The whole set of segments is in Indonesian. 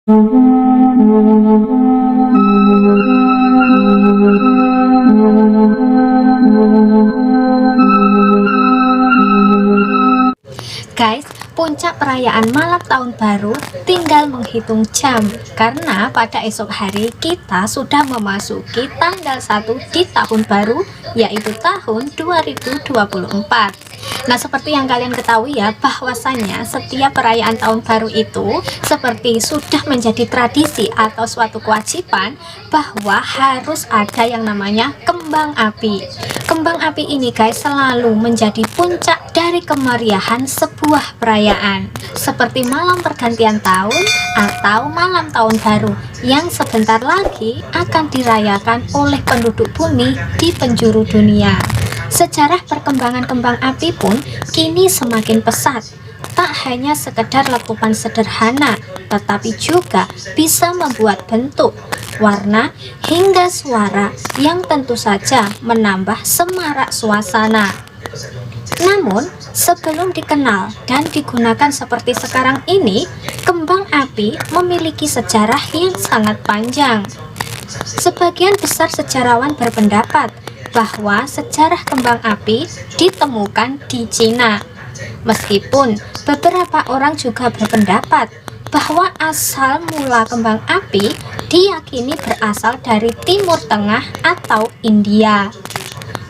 Guys, puncak perayaan malam tahun baru tinggal menghitung jam, karena pada esok hari kita sudah memasuki tanggal 1 di tahun baru, yaitu tahun 2024. Nah, seperti yang kalian ketahui ya, bahwasanya setiap perayaan tahun baru itu seperti sudah menjadi tradisi atau suatu kewajiban bahwa harus ada yang namanya kembang api. Kembang api ini guys selalu menjadi puncak dari kemeriahan sebuah perayaan, seperti malam pergantian tahun atau malam tahun baru yang sebentar lagi akan dirayakan oleh penduduk bumi di penjuru dunia. Sejarah perkembangan kembang api pun kini semakin pesat. Tak hanya sekedar letupan sederhana, tetapi juga bisa membuat bentuk, warna, hingga suara yang tentu saja menambah semarak suasana. Namun, sebelum dikenal dan digunakan seperti sekarang ini, kembang api memiliki sejarah yang sangat panjang. Sebagian besar sejarawan berpendapat bahwa sejarah kembang api ditemukan di Cina. Meskipun beberapa orang juga berpendapat bahwa asal mula kembang api diyakini berasal dari Timur Tengah atau India.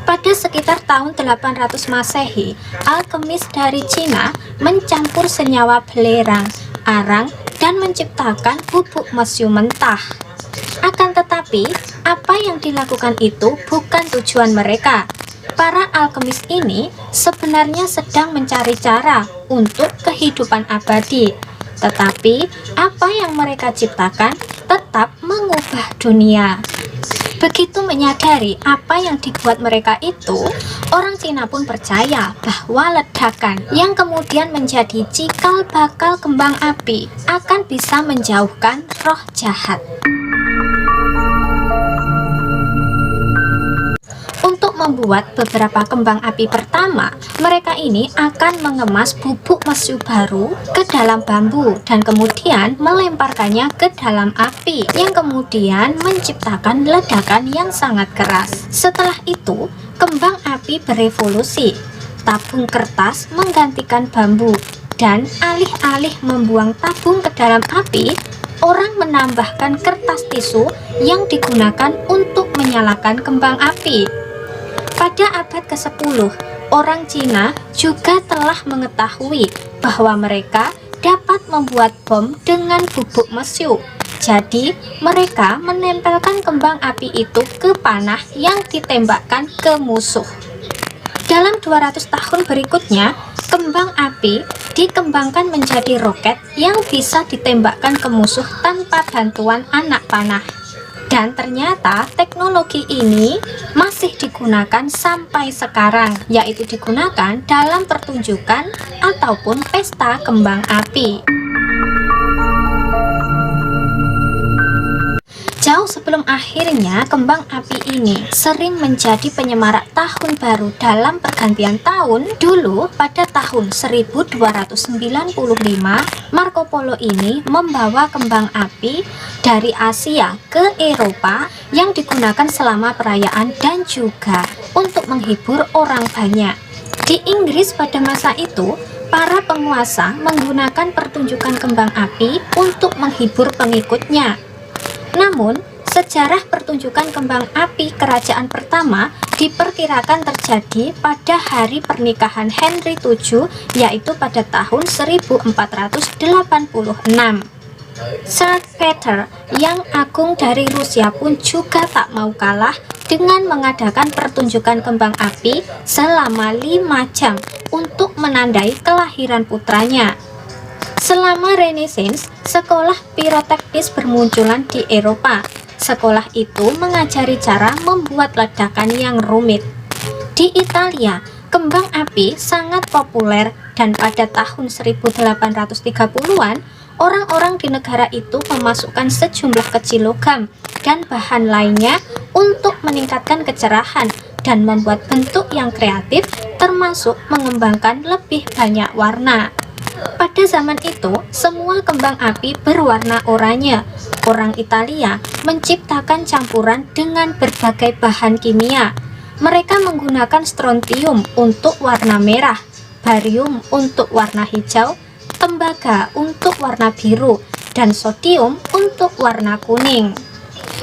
Pada sekitar tahun 800 Masehi, alkemis dari Cina mencampur senyawa belerang, arang, dan menciptakan bubuk mesiu mentah. Akan tetapi, apa yang dilakukan itu bukan tujuan mereka. Para alkemis ini sebenarnya sedang mencari cara untuk kehidupan abadi. Tetapi, apa yang mereka ciptakan tetap mengubah dunia. Begitu menyadari apa yang dibuat mereka itu, orang Cina pun percaya bahwa ledakan yang kemudian menjadi cikal bakal kembang api akan bisa menjauhkan roh jahat. Untuk membuat beberapa kembang api pertama, mereka ini akan mengemas bubuk mesiu baru ke dalam bambu dan kemudian melemparkannya ke dalam api yang kemudian menciptakan ledakan yang sangat keras. Setelah itu, kembang api berevolusi. Tabung kertas menggantikan bambu, dan alih-alih membuang tabung ke dalam api, orang menambahkan kertas tisu yang digunakan untuk menyalakan kembang api. Pada abad ke-10, orang Cina juga telah mengetahui bahwa mereka dapat membuat bom dengan bubuk mesiu. Jadi, mereka menempelkan kembang api itu ke panah yang ditembakkan ke musuh. Dalam 200 tahun berikutnya, kembang api dikembangkan menjadi roket yang bisa ditembakkan ke musuh tanpa bantuan anak panah. Dan ternyata teknologi ini masih digunakan sampai sekarang, yaitu digunakan dalam pertunjukan ataupun pesta kembang api. Jauh sebelum akhirnya kembang api ini sering menjadi penyemarak tahun baru dalam pergantian tahun, dulu pada tahun 1295, Marco Polo ini membawa kembang api dari Asia ke Eropa yang digunakan selama perayaan dan juga untuk menghibur orang banyak. Di Inggris pada masa itu, para penguasa menggunakan pertunjukan kembang api untuk menghibur pengikutnya. Namun, sejarah pertunjukan kembang api kerajaan pertama diperkirakan terjadi pada hari pernikahan Henry VII, yaitu pada tahun 1486. Tsar Peter yang agung dari Rusia pun juga tak mau kalah dengan mengadakan pertunjukan kembang api selama 5 jam untuk menandai kelahiran putranya. Selama Renaissance, sekolah piroteknis bermunculan di Eropa. Sekolah itu mengajari cara membuat ledakan yang rumit. Di Italia, kembang api sangat populer dan pada tahun 1830-an, orang-orang di negara itu memasukkan sejumlah kecil logam dan bahan lainnya untuk meningkatkan kecerahan dan membuat bentuk yang kreatif, termasuk mengembangkan lebih banyak warna. Pada zaman itu, semua kembang api berwarna oranye. Orang Italia menciptakan campuran dengan berbagai bahan kimia. Mereka menggunakan strontium untuk warna merah, barium untuk warna hijau, tembaga untuk warna biru, dan sodium untuk warna kuning.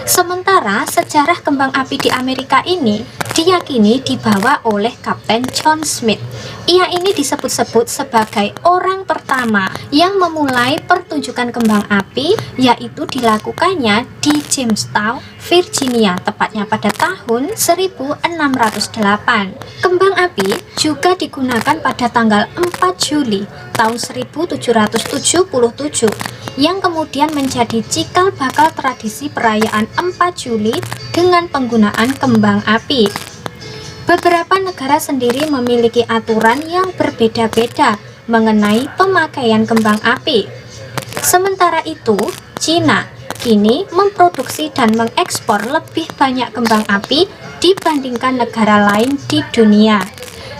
Sementara sejarah kembang api di Amerika ini diyakini dibawa oleh Kapten John Smith. Ia ini disebut-sebut sebagai orang pertama yang memulai pertunjukan kembang api, yaitu dilakukannya di Jamestown, Virginia, tepatnya pada tahun 1608. Kembang api juga digunakan pada tanggal 4 Juli tahun 1777 yang kemudian menjadi cikal bakal tradisi perayaan 4 Juli dengan penggunaan kembang api. Beberapa negara sendiri memiliki aturan yang berbeda-beda mengenai pemakaian kembang api. Sementara itu, Cina kini memproduksi dan mengekspor lebih banyak kembang api dibandingkan negara lain di dunia.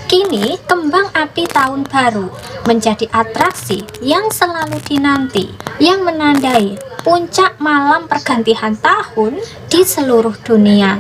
Kini, kembang api tahun baru menjadi atraksi yang selalu dinanti, yang menandai puncak malam pergantian tahun di seluruh dunia.